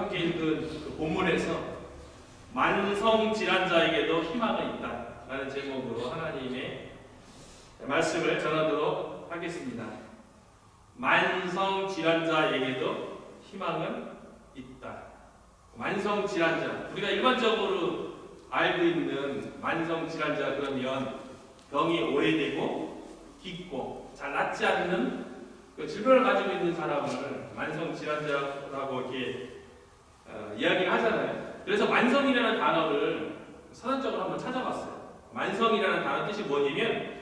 함께 읽은 그 본문에서 만성 질환자에게도 희망은 있다 라는 제목으로 하나님의 말씀을 전하도록 하겠습니다. 만성 질환자에게도 희망은 있다. 만성 질환자, 우리가 일반적으로 알고 있는 만성 질환자 그러면 병이 오래되고 깊고 잘 낫지 않는 그 질병을 가지고 있는 사람을 만성 질환자라고 이렇게 이야기를 하잖아요. 그래서 만성이라는 단어를 사전적으로 한번 찾아봤어요. 만성이라는 단어 뜻이 뭐냐면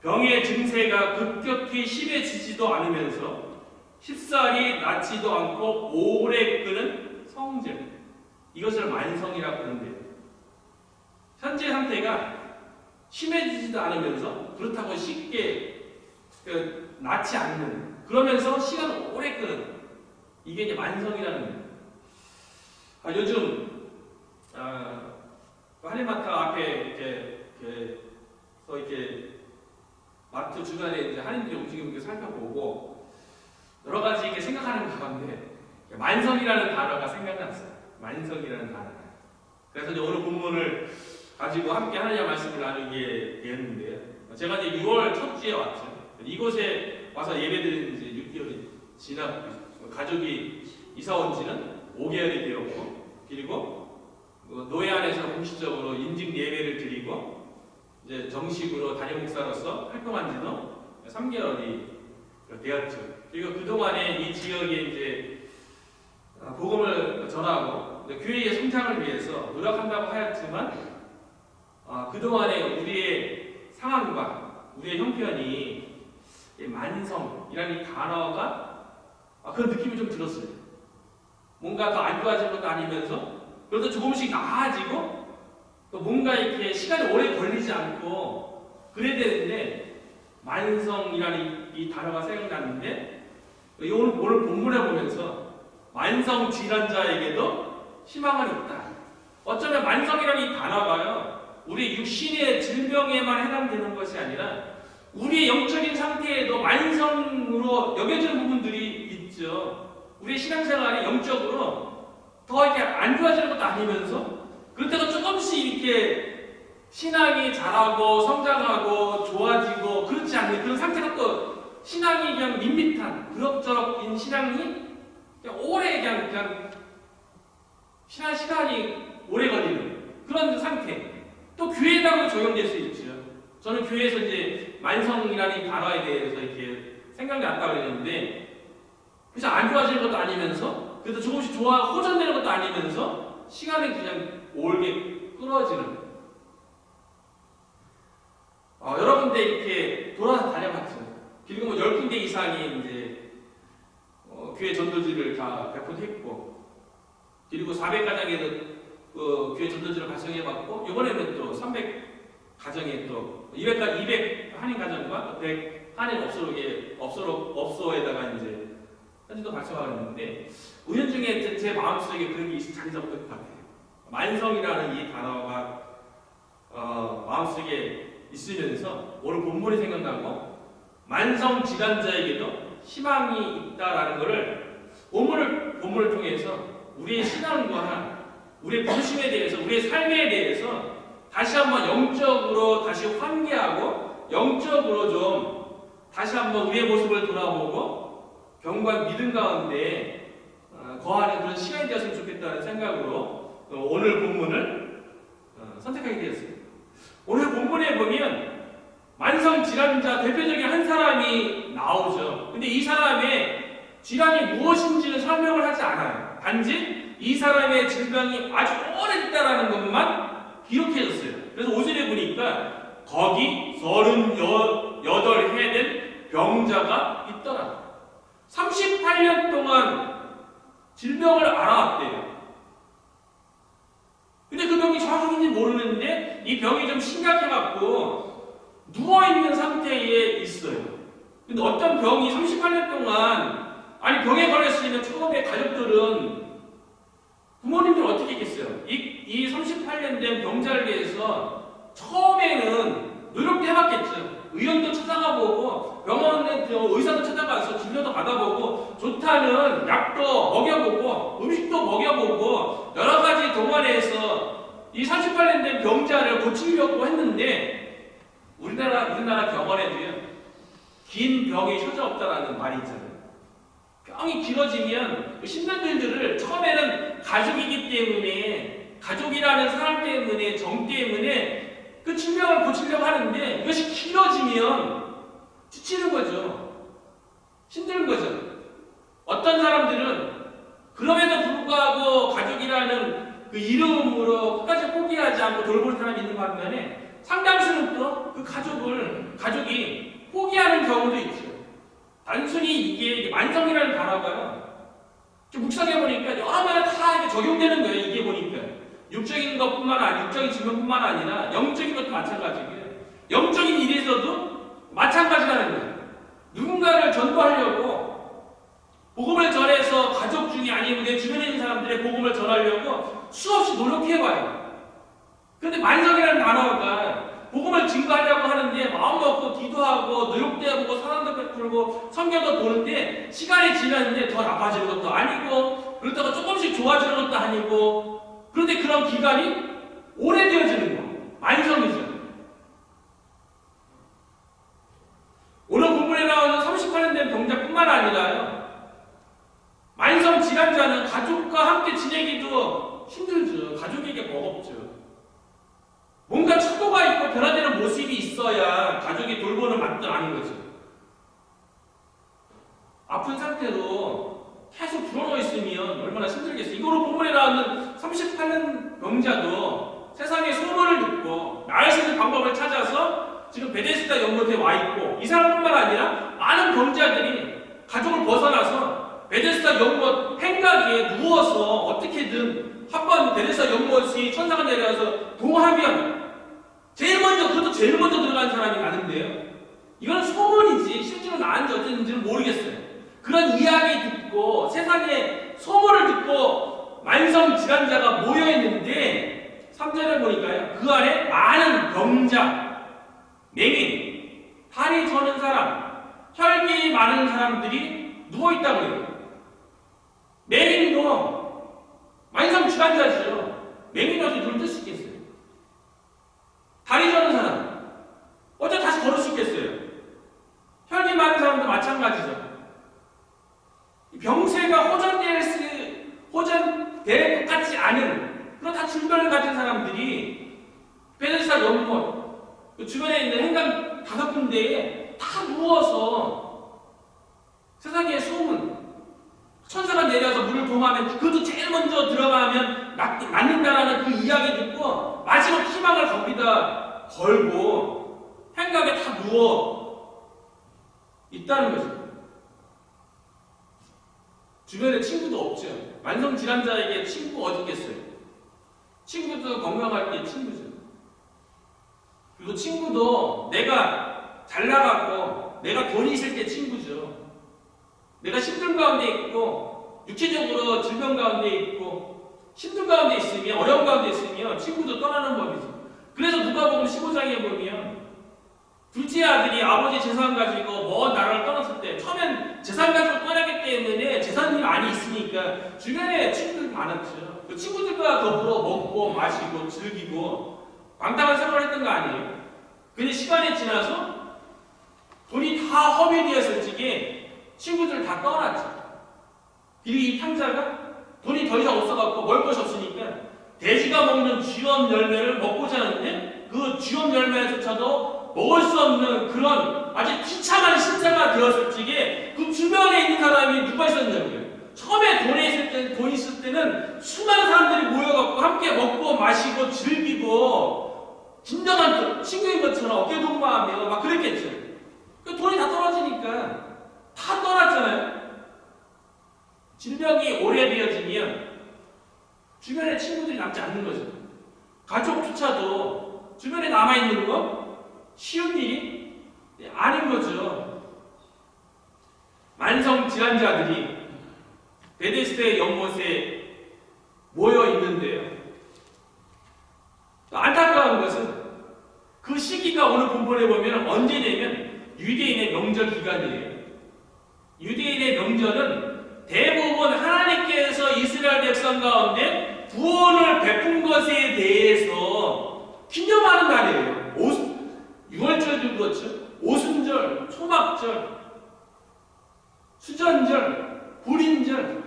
병의 증세가 급격히 심해지지도 않으면서 쉽사리 낫지도 않고 오래 끄는 성질, 이것을 만성이라고 하는데요. 현재 상태가 심해지지도 않으면서 그렇다고 쉽게 낫지 않는, 그러면서 시간을 오래 끄는, 이게 이제 만성이라는 거예요. 요즘 한인마트 앞에 이렇게 마트 주변에 이제 한인들이 움직이는 게 살펴보고 여러 가지 이렇게 생각하는 가운데 만성이라는 단어가 생각났어요. 만성이라는 단어가. 그래서 이제 오늘 본문을 가지고 함께 하나님의 말씀을 나누게 되었는데요. 제가 이제 6월 첫 주에 왔죠. 이곳에 와서 예배드린 이제 6개월이 지났고, 가족이 이사 온 지는 5개월이 되었고, 그리고 노예 안에서 공식적으로 인증 예배를 드리고 이제 정식으로 담임 목사로서 활동한 지도 3개월이 되었죠. 그리고 그동안에 이 지역에 이제 복음을 전하고 교회의 성장을 위해서 노력한다고 하였지만 그동안에 우리의 상황과 우리의 형편이 만성이라는 이 단어가 그런 느낌이 좀 들었어요. 뭔가 더 안 좋아지는 것도 아니면서 그래도 조금씩 나아지고 또 뭔가 이렇게 시간이 오래 걸리지 않고 그래야 되는데 만성이라는 이 단어가 생각났는데 오늘 본문에 보면서 만성 질환자에게도 희망은 있다. 어쩌면 만성이라는 이 단어가요, 우리 육신의 질병에만 해당되는 것이 아니라 우리의 영적인 상태에도 만성으로 여겨지는 부분들이 있죠. 우리의 신앙생활이 영적으로 더 이렇게 안 좋아지는 것도 아니면서 그렇다고 조금씩 이렇게 신앙이 자라고 성장하고 좋아지고 그렇지 않는 그런 상태가 또 신앙이 그냥 밋밋한 그럭저럭인 신앙이 그냥 오래 그냥 신앙 시간이 오래 걸리는 그런 상태. 또 교회에다가 적용될 수 있죠. 저는 교회에서 이제 만성이라는 단어에 대해서 이렇게 생각이 났다고 그랬는데, 그래서 안 좋아지는 것도 아니면서, 그래도 조금씩 호전되는 것도 아니면서, 시간이 그냥 오래 끊어지는. 여러 군데 이렇게 돌아서 다녀봤죠. 그리고 10군데 이상이 이제, 교회 전도지를 다 배포했고, 그리고 400가정에도 교회 전도지를 발송해봤고, 이번에는 또 300가정에 또 200 한인 가정과 100 한인 업소에다가 이제 현지도 발송하고 있는데, 우연중에 제 마음속에 그런 게 자리 잡을 것 같아요. 만성이라는 이 단어가 마음속에 있으면서 오늘 본문이 생각나고, 만성 질환자에게도 희망이 있다라는 것을 본문을 통해서 우리의 신앙과 우리의 부르심에 대해서, 우리의 삶에 대해서 다시 한번 영적으로 다시 환기하고 영적으로 좀 다시 한번 우리의 모습을 돌아보고 병과 믿음 가운데 거하는 그런 시간이 되었으면 좋겠다는 생각으로 오늘 본문을 선택하게 되었습니다. 오늘 본문에 보면 만성 질환자 대표적인 한 사람이 나오죠. 근데 이 사람의 질환이 무엇인지는 설명을 하지 않아요. 단지 이 사람의 질병이 아주 오래됐다라는 것만 기록해줬어요. 그래서 5절에 보니까 거기 38해 된 병자가 있더라. 38년 동안 질병을 알아왔대요. 근데 그 병이 정확한지 모르는데 이 병이 좀 심각해갖고 누워있는 상태에 있어요. 근데 어떤 병이 38년 동안 병에 걸렸으면 처음에 가족들은 부모님들 어떻게 했겠어요? 이 38년 된 병자를 위해서 처음에는 노력도 해봤겠죠. 의원도 찾아가보고 병원에 의사도 찾아가서 진료도 받아보고 좋다는 약도 먹여보고 음식도 먹여보고 여러 가지 동안에서 이 38년 된 병자를 고치려고 했는데 우리나라 병원에도요 긴 병이 효자 없다라는 말이 있잖아요. 병이 길어지면 신병들을 처음에는 가족이기 때문에 가족이라는 사람 때문에 정 때문에 그 질병을 고치려고 하는데 이것이 길어지면 지치는 거죠. 힘든 거죠. 어떤 사람들은 그럼에도 불구하고 가족이라는 그 이름으로 끝까지 포기하지 않고 돌보는 사람이 있는 반면에 상당수는 또 그 가족이 포기하는 경우도 있죠. 단순히 이게 만성이라는 단어가요. 좀 묵상해보니까 여러 가지 다 이게 적용되는 거예요. 이게 보니까. 육적인 것뿐만 아니라, 육적인 질병뿐만 아니라 영적인 것도 마찬가지고요. 영적인 일에서도 마찬가지라는 거예요. 누군가를 전도하려고 복음을 전해서 가족 중에 아니면 내 주변에 있는 사람들의 복음을 전하려고 수없이 노력해봐요. 그런데 만성이라는 단어가 복음을 증거하려고 하는데 마음 먹고 기도하고 노력도 해보고 사랑도 베풀고 성경도 보는데 시간이 지났는데 더 나빠지는 것도 아니고 그렇다고 조금씩 좋아지는 것도 아니고 그런데 그런 기간이 오래되어지는 거 만성이죠. 오늘 본문에 나오는 38년 된 병자뿐만 아니라요 만성 질환자는 가족과 함께 지내기도 힘들죠. 가족에게 버겁죠. 뭔가 착오가 있고 변화되는 모습이 있어야 가족이 돌보는 맛도 아닌 거죠. 아픈 상태로 계속 불어넣어 있으면 얼마나 힘들겠어요. 이거로 본문에 나오는 38년 병자도 세상의 소문을 듣고 나을 수 있는 방법을 찾아서 지금 베데스다 연못에 와 있고 이 사람뿐만 아니라 많은 병자들이 가족을 벗어나서 베데스다 연못 행각에 누워서 어떻게든 한번 베데스다 연못이 천사가 내려와서 동하면 제일 먼저 들어간 사람이 나는데요. 이건 소문이지 실제로 나은지 어쨌는지는 모르겠어요. 그런 이야기 듣고 세상에 소문을 듣고 만성 질환자가 모여있는데 3절을 보니까요. 그 안에 많은 병자, 맹인, 다리 저는 사람, 혈기 많은 사람들이 누워있다고 해요. 맹인도 만성 질환자죠. 맹인이 어떻게 눈을 뜰 수 있겠어요? 다리 저는 사람, 어째 다시 걸을 수 있겠어요? 혈기 많은 사람도 마찬가지죠. 병세가 호전될 것 같지 않은 그런 다 질병을 가진 사람들이 베데스다 연못 그 주변에 있는 행각 5군데에 다 누워서 세상의 소문 천사가 내려서 물을 동하면 그것도 제일 먼저 들어가면 낫는다라는 그 이야기 듣고 마지막 희망을 거기다 걸고 행각에 다 누워 있다는 거죠. 주변에 친구도 없죠. 만성 질환자에게 친구 어디 있겠어요? 친구도 건강할 때 친구죠. 그리고 친구도 내가 잘 나가고 내가 돈이 있을 때 친구죠. 내가 힘든 가운데 있고 육체적으로 질병 가운데 있고 힘든 가운데 있으면 어려운 가운데 있으면 친구도 떠나는 법이죠. 그래서 누가복음 15장에 보면 둘째 아들이 아버지 재산 가지고 먼 나라를 떠났을 때 처음엔 재산 가지고 떠나기 때문에 재산이 많이 있으니까 주변에 친구들이 많았죠. 그 친구들과 더불어 먹고 마시고 즐기고 방탕한 생활을 했던 거 아니에요. 근데 시간이 지나서 돈이 다 허비되었을 적에 친구들 다 떠났죠. 그리고 이 탕자가 돈이 더 이상 없어갖고 먹을 것이 없으니까 돼지가 먹는 쥐엄 열매를 먹고자 하는데 그 쥐엄 열매조차도 먹을 수 없는 그런 아주 비참한 신세가 되었을 적에 그 주변에 있는 사람이 누가 있었냐고요. 처음에 돈 있을 때는 수많은 사람들이 모여갖고 함께 먹고 마시고 즐기고 진정한 친구인 것처럼 어깨동무하며 막 그랬겠죠. 그 돈이 다 떨어지니까 다 떠났잖아요. 질병이 오래되어지면 주변에 친구들이 남지 않는 거죠. 가족조차도 주변에 남아있는 거 쉬운 일이 아닌 거죠. 만성 질환자들이 베데스다의 연못에 모여 있는데요. 안타까운 것은 그 시기가 오늘 본문에 보면 언제 되면 유대인의 명절 기간이에요. 유대인의 명절은 대부분 하나님께서 이스라엘 백성 가운데 구원을 베푼 것에 대해서 기념하는 날이에요. 6월절도 그렇죠. 오순절, 초막절, 수전절, 불임절.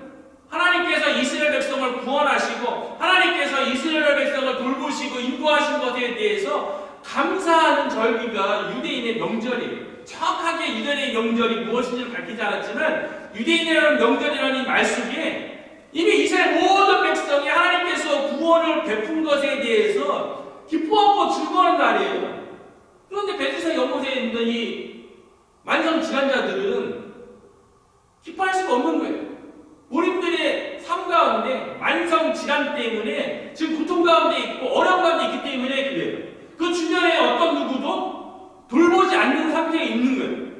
하나님께서 이스라엘 백성을 구원하시고 하나님께서 이스라엘 백성을 돌보시고 인도하신 것에 대해서 감사하는 절기가 유대인의 명절이에요. 정확하게 유대인의 명절이 무엇인지를 밝히지 않았지만 유대인이라는 명절이라는 이 말 속에 이미 이스라엘 모든 백성이 하나님께서 구원을 베푼 것에 대해서 기뻐하고 즐거워하는 날이에요. 그런데 베드스다 연못에 있는 이 만성 질환자들은 기뻐할 수가 없는 거예요. 본인들의 삶 가운데 만성 질환 때문에 지금 고통 가운데 있고 어려움 가운데 있기 때문에 그래요. 그 주변에 어떤 누구도 돌보지 않는 상태에 있는 거예요.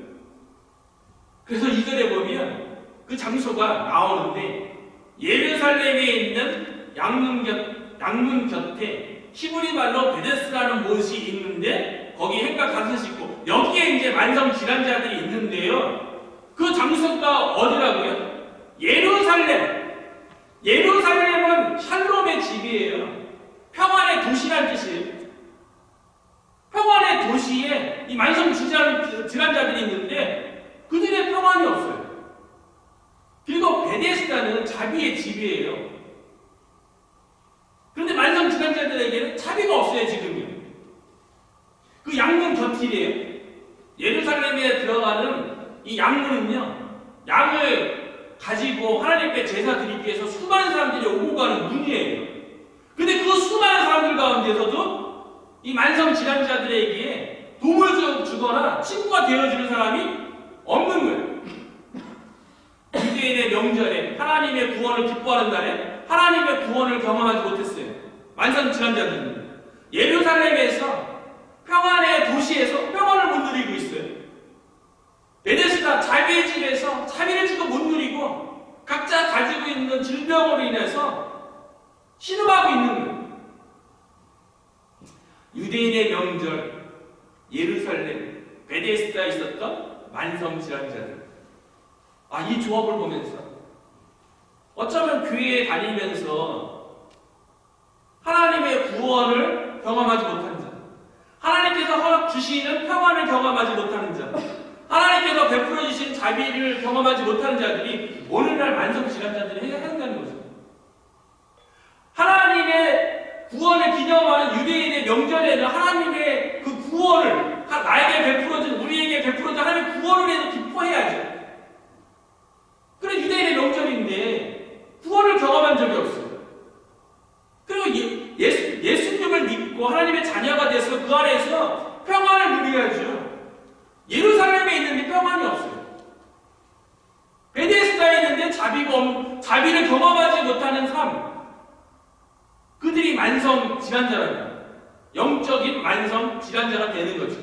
그래서 이절에 보면 그 장소가 나오는데 예루살렘에 있는 양문 곁에 히브리 말로 베데스라는 곳이 있는데 거기 행각 가슴 싣고 여기에 이제 만성 질환자들이 있는데요. 그 장소가 어디라고요? 예루살렘. 예루살렘은 샬롬의 집이에요. 평안의 도시라는 뜻이에요. 평안의 도시에 이 만성 질환자들이 있는데 그들의 평안이 없어요. 그리고 베데스다는 자비의 집이에요. 그런데 만성 질환자들에게는 자비가 없어요, 지금요. 그 양문 곁이래요. 예루살렘에 들어가는 이 양문은요, 양을 가지고 하나님께 제사 드리기 위해서 수많은 사람들이 오고 가는 문이에요. 근데 그 수많은 사람들 가운데서도 이 만성 질환자들에게 도움을 주거나 친구가 되어주는 사람이 없는 거예요. 유대인의 명절에 하나님의 구원을 기뻐하는 날에 하나님의 구원을 경험하지 못했어요. 만성 질환자들은 예루살렘에서 평안의 도시에서 평안을 못 누리고 있어요. 베데스다 자비의 집에서 자비를 주고 못 누리고 각자 가지고 있는 질병으로 인해서 신음하고 있는 거예요. 유대인의 명절 예루살렘 베데스다에 있었던 만성 질환자들. 이 조합을 보면서 어쩌면 교회에 다니면서 하나님의 구원을 경험하지 못한 자, 하나님께서 허락 주시는 평안을 경험하지 못하는 자, 하나님께서 베풀어 주신 자비를 경험하지 못하는 자들이 오늘날 만성 질환자들이 해야 한다는 거죠. 하나님의 구원을 기념하는 유대인의 명절에는 하나님의 그 구원을 나에게 베풀어준 우리에게 베풀어준 하나님의 구원을 해서 기뻐해야죠. 그래 유대인의 명절인데 구원을 경험한 적이 없어요. 그리고 예수님을 믿고 하나님의 자녀가 돼서 그 안에서 평안을 누려야죠. 예루살렘에 있는데 평안이 없어요. 베데스다에 있는데 자비를 경험하지 못하는 삶. 그들이 만성 질환자랍니다. 영적인 만성 질환자가 되는 거죠.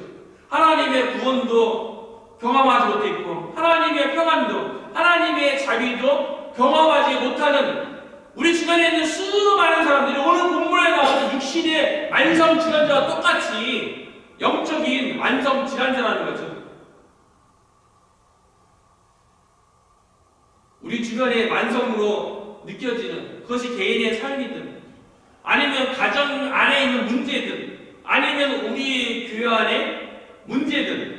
하나님의 구원도 경험하지 못했고 하나님의 평안도 하나님의 자비도 경험하지 못하는 우리 주변에 있는 수많은 사람들이 오늘 본문에 나오는 육신의 만성 질환자와 똑같이 영적인 만성 질환자라는 거죠. 우리 주변에 만성으로 느껴지는 그것이 개인의 삶이든 아니면 가정 안에 있는 문제든 아니면 우리 교회 안에 문제든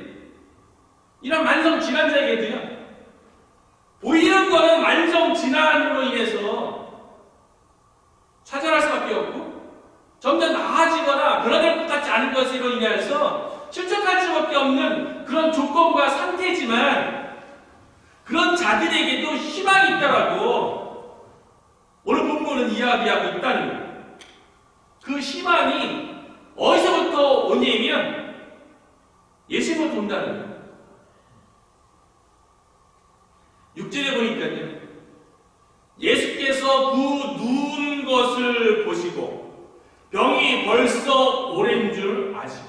이런 만성 질환자에게도요 보이는 거는 만성 질환으로 인해서 좌절할 수밖에 없고 점점 나아지거나 변화될 것 같지 않은 것으로 인해서 실족할 수밖에 없는 그런 조건과 상태지만 그런 자들에게도 희망이 있다라고 오늘 본문은 이야기하고 있다는 거예요. 그 희망이 어디서부터 오냐면 예수님부터 온다는 거예요. 6절에 보니까요. 예수께서 그 누운 것을 보시고 병이 벌써 오랜 줄 아시고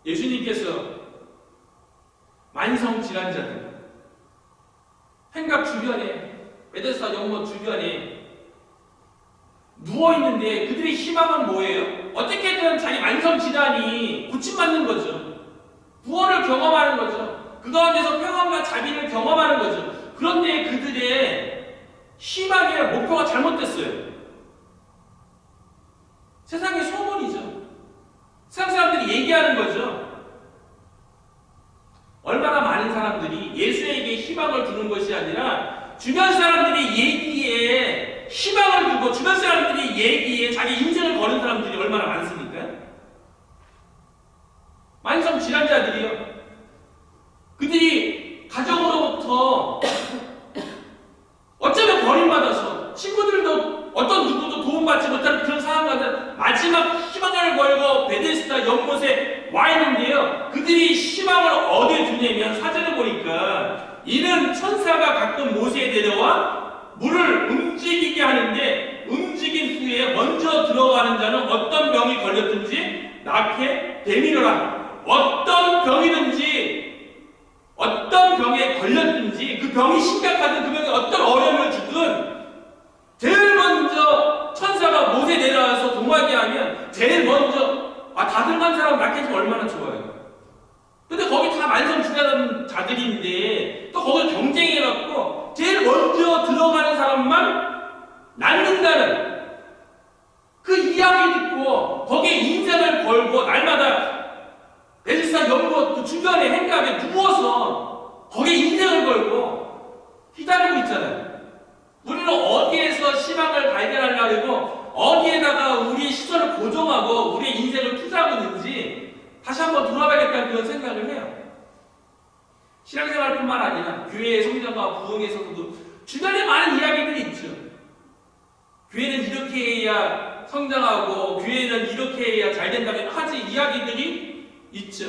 예수님께서 만성 질환자들 행각 주변에 베데스다 연못 주변에 누워있는데 그들의 희망은 뭐예요? 어떻게든 자기 만성 질환이 고침받는 거죠. 구원을 경험하는 거죠. 그 가운데서 평안과 자비를 경험하는 거죠. 그런 그들의 희망의 목표가 잘못됐어요. 세상의 소문이죠. 세상 사람들이 얘기하는 거죠. 얼마나 많은 사람들이 예수에게 희망을 두는 것이 아니라 주변 사람들이 얘기에 희망을 두고 주변 사람들이 얘기에 자기 인생을 거는 사람들이 얼마나 많습니까? 만성 질환자들이요. 그들이 가정으로부터 어쩌면 버림받아서 친구들도 어떤 누구도 도움받지 못하는 그런 상황과는 마지막 희망을 걸고 베데스다 연못에 와 있는데요. 그들이 희망을 어디에 두냐면 사전에 보니까 이는 천사가 가끔 모세에 데려와 물을 움직이게 하는데 움직인 후에 먼저 들어가는 자는 어떤 병이 걸렸든지 낫게 되밀어라. 어떤 병이든지 어떤 병에 걸렸든지 그 병이 심각하든 그 병에 어떤 어려움을 주든 제일 먼저 천사가 모세 내려와서 동하게 하면 제일 먼저 다들 간 사람 낫게 해주면 얼마나 좋아요. 근데 거기 다 만성 질환자들인데 또 거기 경쟁해갖고 제일 먼저 들어가는 사람만 낫는다는 그 이야기 듣고 거기에 인생을 걸고 날마다 베데스다 연못 그 주변에 행각에 누워서 거기에 인생을 걸고 기다리고 있잖아요. 우리는 어디에서 희망을 발견하려고 어디에다가 우리의 시선을 고정하고 우리의 인생을 투자하고 있는지 다시 한번 돌아봐야겠다는 그런 생각을 해요. 신앙생활뿐만 아니라 교회의 성장과 부흥에서도 주변에 많은 이야기들이 있죠. 교회는 이렇게 해야 성장하고 교회는 이렇게 해야 잘 된다는 하지 이야기들이 있죠.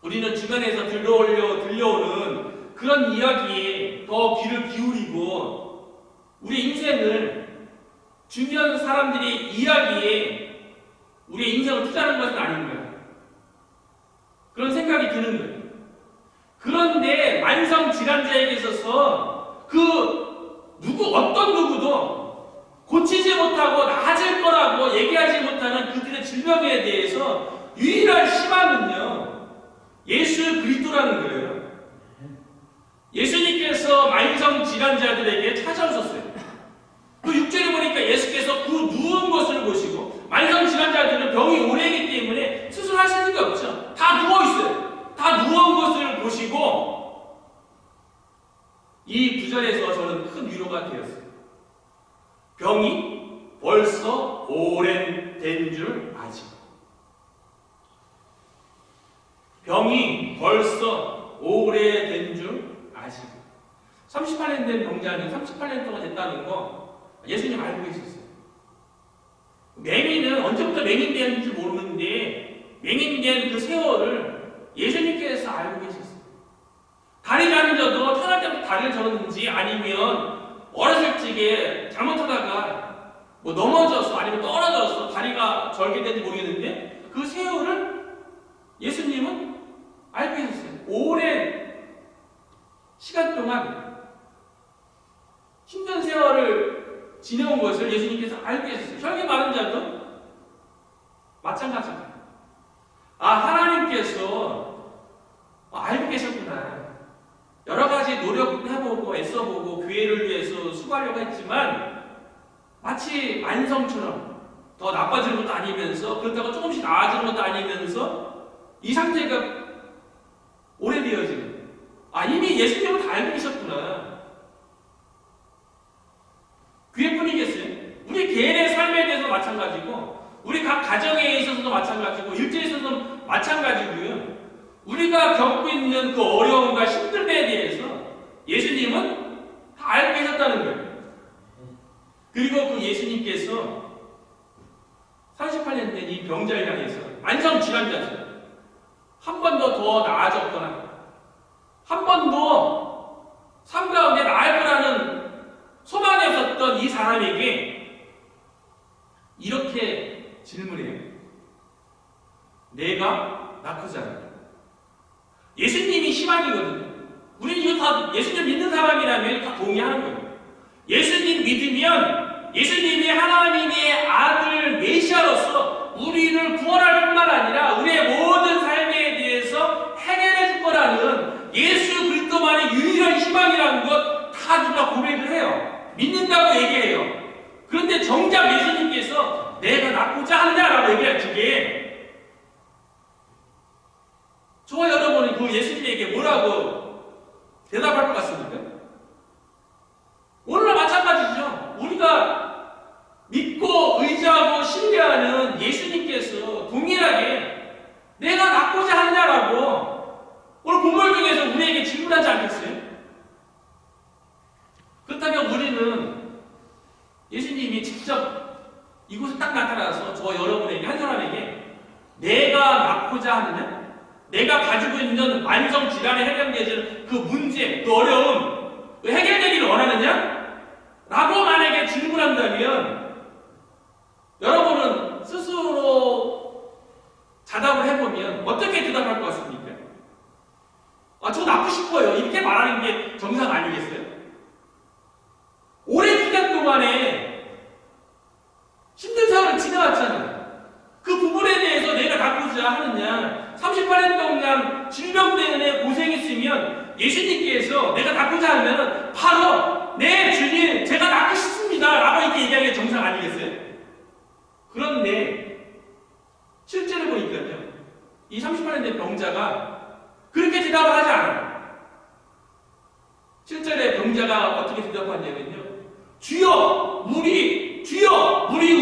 우리는 주변에서 들려오는 그런 이야기에 더 귀를 기울이고 우리 인생을 주변 사람들의 이야기에 우리의 인생을 투자하는 것은 아닌가요? 그런 생각이 드는 거예요. 그런데 만성 질환자에게 있어서 어떤 누구도 고치지 못하고 나아질 거라고 얘기하지 못하는 그들의 질병에 대해서 유일한 희망은요, 예수 그리스도라는 거예요. 예수님께서 만성 질환자들에게 찾아오셨어요. 그 6절에 보니까 예수께서 그 누운 것을 보시고 만성 질환자들은 병이 오래이기 때문에 스스로 할 수 있는 게 없죠. 다 누워있어요. 다 누운 것을 보시고 이 구절에서 저는 큰 위로가 되었어요. 병이 벌써 오랜 된 줄 아시고 병이 벌써 오래된 줄 아시고 38년 된 병자는 38년 동안 됐다는 거 예수님 알고 계셨어요. 맹인은 언제부터 맹인되었는지 모르는데 맹인된 그 세월을 예수님께서 알고 계셨어요. 다리 다니셔도 태어날 때부터 다리를 저었는지 아니면 어렸을 적에 잘못하다가 넘어져서 아니면 떨어져서 다리가 절게 된지 모르겠는데 그 세월을 예수님은 알고 계셨어요. 오랜 시간 동안 힘든 세월을 지내온 것을 예수님께서 알고 계셨어요. 혈기 많은 자도 마찬가지입니다. 하나님께서 알고 계셨구나. 여러 가지 노력해보고 애써보고 교회를 위해서 수고하려고 했지만 마치 만성처럼 더 나빠지는 것도 아니면서 그렇다고 조금씩 나아지는 것도 아니면서 이 상태가 오래되어지는 이미 예수님은 다 알고 계셨구나. 그뿐이겠어요? 우리 개인의 삶에 대해서도 마찬가지고 우리 각 가정에 있어서도 마찬가지고 일제에 있어서도 마찬가지고요. 우리가 겪고 있는 그 어려움과 힘듦에 대해서 예수님은 다 알고 계셨다는 거예요. 그리고 그 예수님께서 38년 된 이 병자를 향해서 만성질환자죠. 한 번도 더 나아졌거나 한 번도 삶 가운데 나을 거라는 소망이 없었던 이 사람에게 이렇게 질문해요. 내가 낳고자 예수님이 희망이거든요. 우리는 이거 다 예수님 믿는 사람이라면 다 동의하는 거예요. 예수님 믿으면 예수님이 하나님의 아들 메시아로서 우리를 구원할 뿐만 아니라 우리의 모든 삶에 대해서 해결해 줄 거라는 예수 그리스도만의 유일한 실망이라는 것 다 누가 고백을 해요. 믿는다고 얘기해요. 그런데 정작 예수님께서 내가 낳고자 하느냐라고 얘기할 적에 저와 여러분이 그 예수님에게 뭐라고 대답할 것 같습니까? 오늘날 마찬가지죠. 우리가 믿고 의지하고 신뢰하는 예수님께서 동일하게 내가 낳고자 하느냐라고 오늘 본문 중에서 우리에게 질문하지 않겠어요? 그렇다면 우리는 예수님이 직접 이곳에 딱 나타나서 저와 여러분에게 한 사람에게 내가 낳고자 하느냐? 내가 가지고 있는 만성 질환에 해결되는 그 문제, 그 어려움, 그 해결되기를 원하느냐? 라고 만약에 질문한다면 여러분은 스스로 자답을 해보면 어떻게 대답할 것 같습니까? 저 낳고 싶어요. 이렇게 말하는 게 정상 아니겠어요? 오랜 기간 동안에 힘든 세월을 지나왔잖아요. 그 부분에 대해서 내가 낳고자 하느냐, 38년 동안 질병 때문에 고생했으면 예수님께서 내가 낳고자 하면 바로 네 주님 제가 낳고 싶습니다 라고 이렇게 얘기하는 게 정상 아니겠어요? 그런데 실제로 보니까요, 이 38년 된 병자가 그렇게 대답을 하지 않아요. 실제로 병자가 어떻게 대답하냐면요, 주여 물이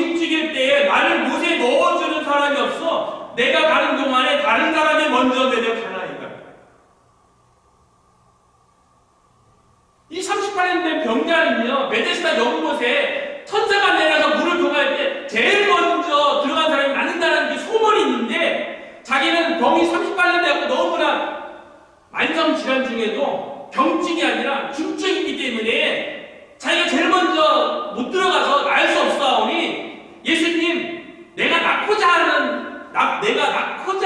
움직일 때에 나를 못에 넣어주는 사람이 없어 내가 가는 동안에 다른 사람이 먼저 내려가나이다. 이 38년 된 병자는요, 베데스다 연못에 천사가 내려서 물을 동할 때 제일 먼저 들어간 사람이 맞는다는 게 소문이 있는데, 자기는 병이 38년 되고 너무나 만성 질환 중에도 병증이 아니라 중증이기 때문에 자기가 제일 먼저 못 들어가서 알 수 없사오니 예수님 내가 낳고자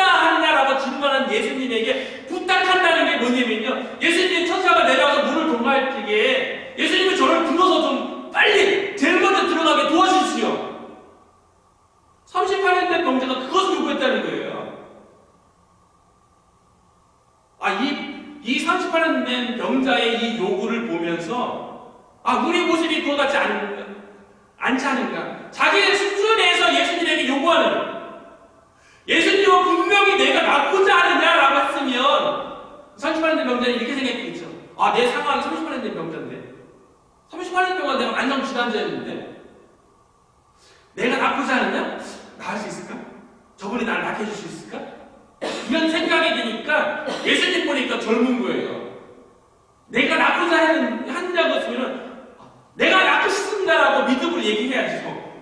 하느냐라고 질문하는 예수님에게 부탁한다는 게 뭐냐면요, 예수님 천사가 내려와서 물을 동할 때에 예수님이 저를 들어서 좀 빨리 제일 먼저 들어가게 도와주시오. 38년 된 병자가 그것을 요구했다는 거예요. 이 38년 된 병자의 이 요구를 보면서 우리 모습이 그와 같지 않지 않은가? 자기의 수준에서 예수님에게 요구하는 거예요. 예수님은 분명히 내가 낳고자 하느냐라고 했으면 38년 된 병자는 이렇게 생각했겠죠. 내 상황이 38년 된 병자인데 38년 동안 내가 만성 질환자였는데 내가 낳고자 하느냐? 낳을 수 있을까? 저분이 나를 낳게 해줄 수 있을까? 이런 생각이 드니까 예수님 보니까 젊은 거예요. 내가 낳고자 하느냐고 했으면 내가 낳고 싶습니다라고 믿음으로 얘기해야죠.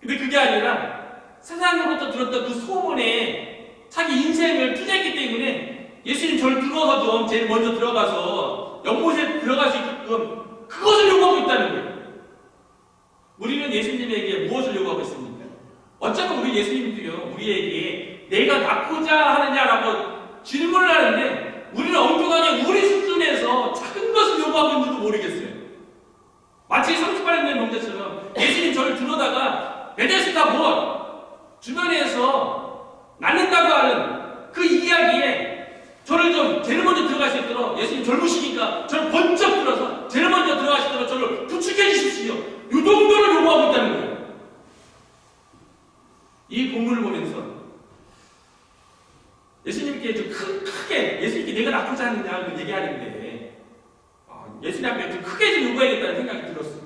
근데 그게 아니라 세상으로부터 들었던 그 소문에 자기 인생을 투자했기 때문에 예수님 저를 들어서 좀 제일 먼저 들어가서 연못에 들어갈 수 있게끔 그것을 요구하고 있다는 거예요. 우리는 예수님에게 무엇을 요구하고 있습니까? 어쩌면 우리 예수님도요, 우리에게 내가 낳고자 하느냐라고 질문을 하는데 우리는 엉뚱하게 우리 수준에서 작은 것을 요구하고 있는지도 모르겠어요. 마치 38년 된 병자처럼 예수님 저를 들어다가 베데스다 주변에서 낳는다고 하는 그 이야기에 저를 좀 제일 먼저 들어갈 수 있도록, 예수님 젊으시니까 저를 번쩍 들어서 제일 먼저 들어가시도록 저를 부축해 주십시오. 이 정도를 요구하고 있다는 거예요. 이 본문을 보면서 예수님께 좀 크게 예수님께 내가 낳고자 하느냐 얘기하는데 예수님 앞에 좀 크게 좀 요구해야겠다는 생각이 들었어요.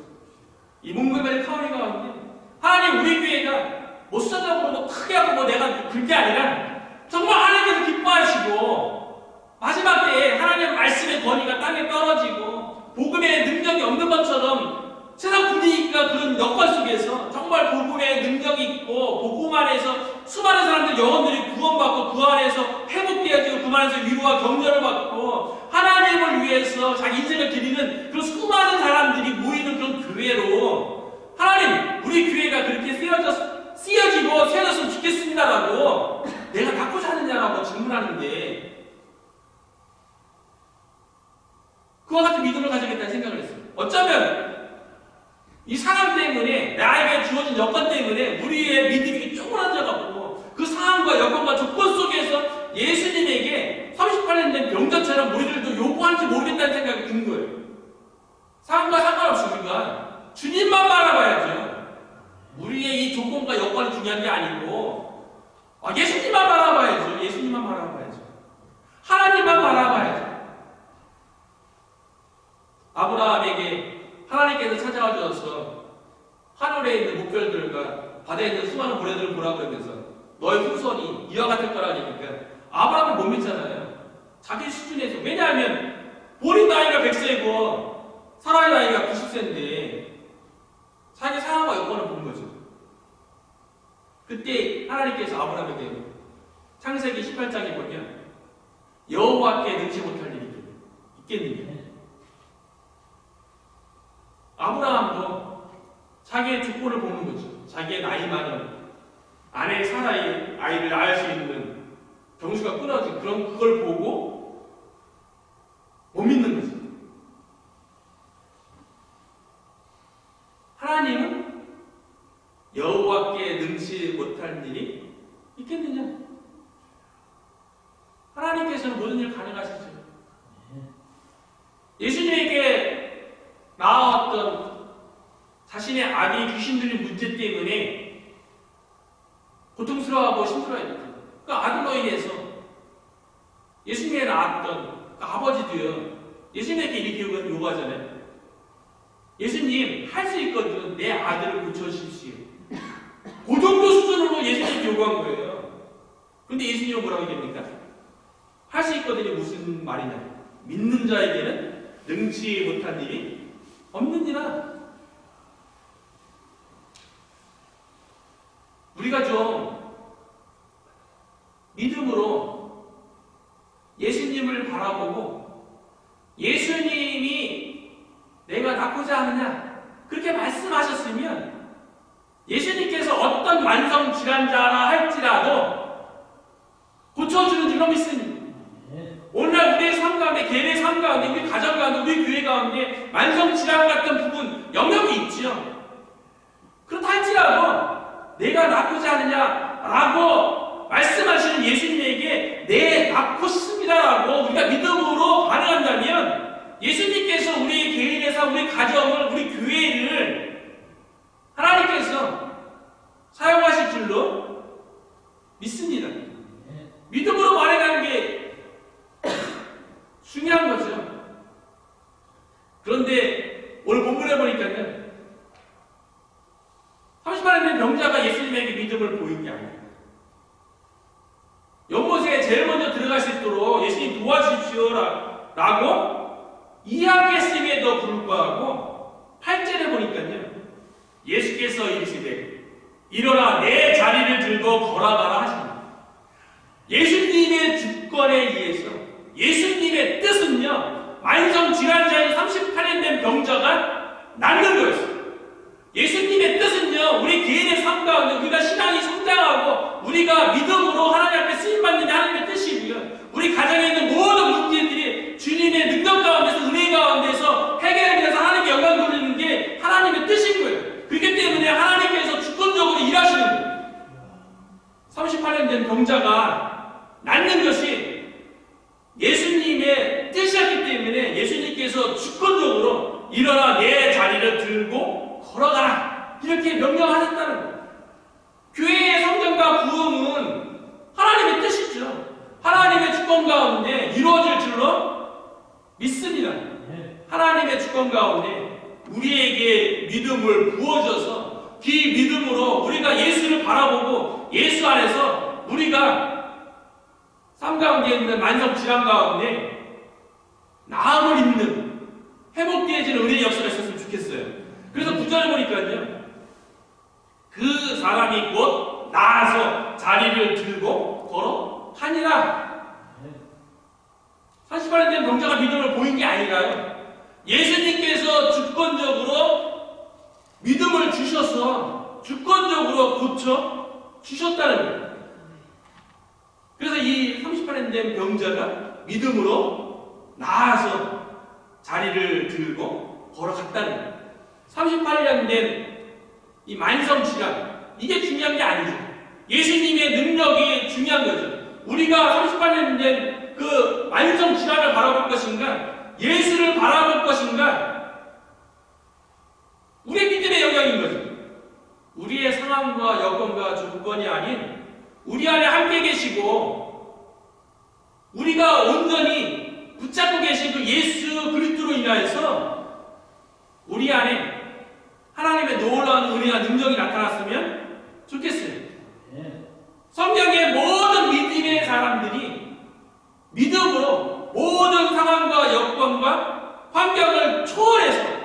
이 몽골의 카오리 가운데 하나님 우리 교회가 뭐 수자적으로 뭐 크게 하고 내가 그게 아니라 정말 하나님께서 기뻐하시고 마지막 때에 하나님의 말씀의 권위가 땅에 떨어지고 복음의 능력이 없는 것처럼 세상 분위기가 그런 여건 속에서 정말 복음의 능력이 있고 복음 안에서 수많은 사람들 영혼들이 구원받고 그 안에서 회복되어지고 그 안에서 위로와 격려를 받고 하나님을 위해서 자기 인생을 드리는 그런 수많은 사람들이 모이는 그런 교회로 하나님 우리 교회가 그렇게 쓰여지고 세워졌으면 좋겠습니다라고 내가 낳고자 하느냐라고 질문하는데 그와 같은 믿음을 가져야겠다는 생각을 했어요. 어쩌면 이 상황 때문에 나에게 주어진 여건 때문에 우리의 믿음이 쪼그라져가고 그 상황과 여건과 조건 속에서 예수님에게 38년 된 병자처럼 우리들도 요구하는지 모르겠다는 생각이 든 거예요. 주님만 바라봐야죠. 우리의 이 조건과 여건이 중요한 게 아니고 예수님만 바라봐야죠. 예수님만 바라봐야죠. 하나님만 바라봐야죠. 아브라함에게 하나님께서 찾아와 주셔서 하늘에 있는 목별들과 바다에 있는 수많은 고래들을 보라 그러면서 너의 후손이 이와 같을 거라 하니까 아브라함을 못 믿잖아요. 자기 수준에서. 왜냐하면 본인 나이가 100세고 사라의 나이가 90세인데 자기 상황과 여건을 보는 거죠. 그때 하나님께서 아브라함에게 창세기 18장에 보면 여호와께 능치 못할 일이 있겠느냐. 아브라함도 자기의 조건을 보는 거죠. 자기의 나이 많은 아내 사라의 아이를 낳을 수 있는 병수가 끊어진 그걸 보고 못 믿는 거죠. 하나님은 여호와께 능치 못할 일이 있겠느냐? 하나님께서는 모든 일 가능하시죠. 예수님에게 나아왔던 자신의 아기 귀신 들린 문제 때문에 고통스러워하고 힘들어했던 그 아들로 인해서 예수님에 나왔던 그 아버지도요, 예수님에게 이렇게 요구하잖아요. 예수님, 할 수 있거든. 내 아들을 고쳐주십시오. 그 정도 수준으로 예수님께 요구한 거예요. 근데 예수님은 뭐라고 얘기합니까? 할 수 있거든요. 무슨 말이냐? 믿는 자에게는 능치 못한 일이 없느니라. 우리가 좀 믿음으로 예수님을 바라보고 예수님이 내가 낳고자 하느냐 그렇게 말씀하셨으면 예수님께서 어떤 만성 질환자라 할지라도 고쳐주는 줄로 믿습니다. 오늘날 우리의 삶 가운데, 개인의 삶 가운데, 우리 가정 가운데, 우리 교회 가운데 만성 질환 같은 부분 영역이 있죠. 그렇다 할지라도 내가 낳고자 하느냐라고 말씀하시는 예수님에게 네, 낳고 싶습니다라고 우리가 믿음으로 반응한다면 예수님께서 우리 개인의 삶, 우리 가정을, 우리 교회를 하나님께서 사용하실 줄로 믿습니다. 믿음으로 반응하는 게 중요한 거죠. 그런데 오늘 본문에 보니까요, 30만 된 병자가 예수님에게 믿음을 보인 게 아니에요. 연못에 제일 먼저 들어갈 수 있도록 예수님 도와주십시오라고 이야기했음에도 불구하고 8절에 보니까요, 예수께서 이르시되 일어나 내 자리를 들고 걸어가라 하십니다. 예수님의 주권에 의해서 예수님의 뜻은요, 만성 질환자인 38년 된 병자가 낫는 거였어요. 예수님의 뜻은요, 우리 개인의 삶 가운데 우리가 신앙이 성장하고 우리가 믿음으로 하나님 앞에 쓰임받는 게 하나님의 뜻이고요, 우리 가정에 있는 모든 문제들이 주님의 능력 가운데서, 은혜 가운데서 해결되면서 하나님께 영광 돌리는 게 하나님의 뜻인 거예요. 그렇기 때문에 하나님께서 주권적으로 일하시는 거예요. 38년 된 병자가 낫는 것이 예수님의 뜻이었기 때문에 예수님께서 주권적으로 일어나 내 자리를 들고 걸어가라 이렇게 명령하셨다는 거예요. 교회의 성장과 부흥은 하나님의 뜻이죠. 하나님의 주권 가운데 이루어질 줄로 믿습니다. 하나님의 주권 가운데 우리에게 믿음을 부어줘서 그 믿음으로 우리가 예수를 바라보고 예수 안에서 우리가 삶 가운데 있는 만성 질환 가운데 나음을 입는 회복되어지는 은혜의 역사가 있었으면 좋겠어요. 그래서 9절을 보니까요, 그 사람이 곧 나아서 자리를 들고 걸어가니라. 38년 된 병자가 믿음을 보인 게 아니라요, 예수님께서 주권적으로 믿음을 주셔서 주권적으로 고쳐 주셨다는 거예요. 그래서 이 38년 된 병자가 믿음으로 나아서 자리를 들고 걸어갔다는 거예요. 38년 된 이 만성 질환, 이게 중요한 게 아니죠. 예수님의 능력이 중요한 거죠. 우리가 38년 된 그 만성 질환을 바라볼 것인가, 예수를 바라볼 것인가, 우리의 조건이 아닌 우리 안에 함께 계시고 우리가 온전히 붙잡고 계신 그 예수 그리스도로 인하여서 우리 안에 하나님의 놀라운 은혜와 능력이 나타났으면 좋겠어요. 성경의 모든 믿음의 사람들이 믿음으로 모든 상황과 여건과 환경을 초월해서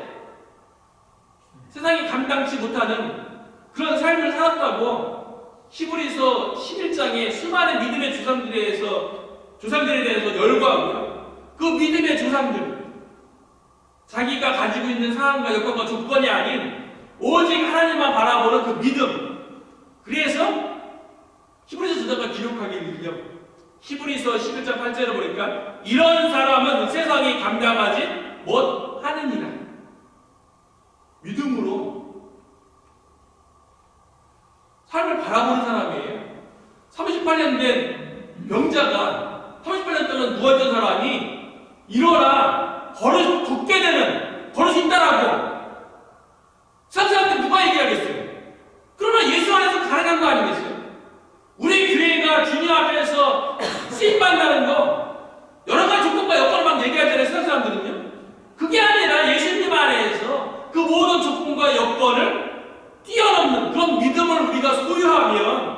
세상이 감당치 못하는 그런 삶을 살았다고 히브리서 11장에 수많은 믿음의 조상들에 대해서 열거하고요. 그 믿음의 조상들, 자기가 가지고 있는 상황과 여건과 조건이 아닌 오직 하나님만 바라보는 그 믿음. 그래서 히브리서 저자가 기록하기는요, 히브리서 11장 8절에 보니까 이런 사람은 세상이 감당하지 못하느니라. 믿음으로 삶을 바라보는 사람이에요. 38년 된 병자가 38년 동안 누워있던 사람이 일어나 걷게 되는, 걸을 수 있다라고 사람한테 누가 얘기하겠어요? 그러나 예수 안에서 가능한 거 아니겠어요? 우리 교회가 주님 앞에서 쓰임받는다는 거 여러 가지 조건과 여건을 막 얘기하잖아요. 세상 사람들은요. 그게 아니라 예수님 안에서 그 모든 조건과 여건을 뛰어넘는 그런 믿음을 우리가 소유하면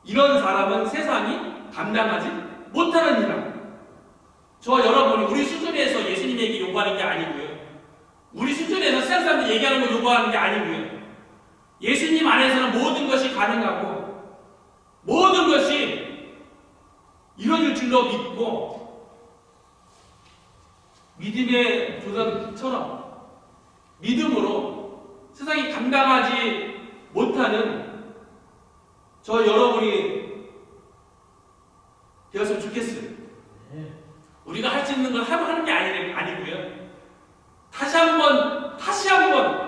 이런 사람은 세상이 감당하지 못하느니라. 저와 여러분이 우리 수준에서 예수님에게 요구하는 게 아니고요. 우리 수준에서 세상 사람들 얘기하는 거 요구하는 게 아니고요. 예수님 안에서는 모든 것이 가능하고 모든 것이 이루어질 줄로 믿고 믿음의 조상처럼 믿음으로 세상이 감당하지 못하는 저 여러분이 되었으면 좋겠어요. 우리가 할 수 있는 걸 하는 게 아니고요. 다시 한번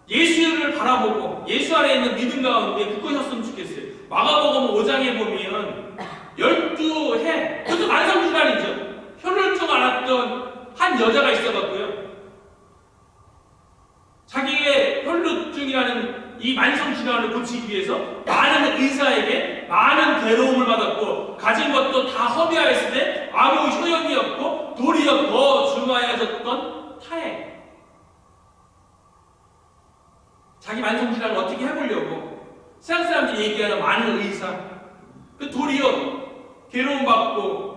예수를 바라보고 예수 안에 있는 믿음 가운데 굳건했으면 좋겠어요. 마가복음 5장에 보면 12해, 그것도 만성질환이죠. 혈루증 앓았던 한 여자가 있어갖고요. 자기의 혈루증이라는 이 만성질환을 고치기 위해서 많은 의사에게 많은 괴로움을 받았고 가진 것도 다 허비하였을 때 아무 효용이 없고 도리어 더 중하여졌던 타해. 자기 만성질환을 어떻게 해보려고 세상 사람들이 얘기하는 많은 의사, 그 도리어 괴로움받고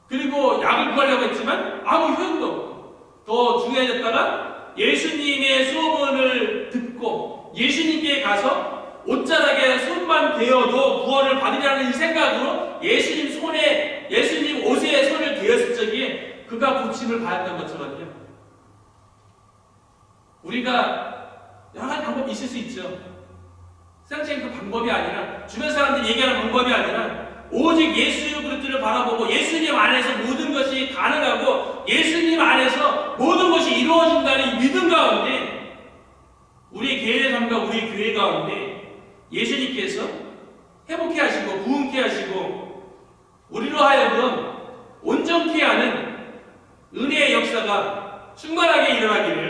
그리고 약을 구하려고 했지만 아무 효용도 없고 더 중요해졌다가 예수님의 소문을 듣고 예수님께 가서 옷자락에 손만 대어도 구원을 받으려는 이 생각으로 예수님 옷에 손을 대었을 적에 그가 고침을 받았던 것처럼요. 우리가 여러 가지 방법이 있을 수 있죠. 세상적인 그 방법이 아니라 주변 사람들이 얘기하는 방법이 아니라 오직 예수 그리스도를 바라보고 예수님 안에서 모든 것이 가능하고 예수님 안에서 모든 것이 이루어진다는 이 믿음 가운데 우리 개인의 삶과 우리 교회 가운데 예수님께서 회복케 하시고 부흥케 하시고 우리로 하여금 온전케 하는 은혜의 역사가 충만하게 일어나기를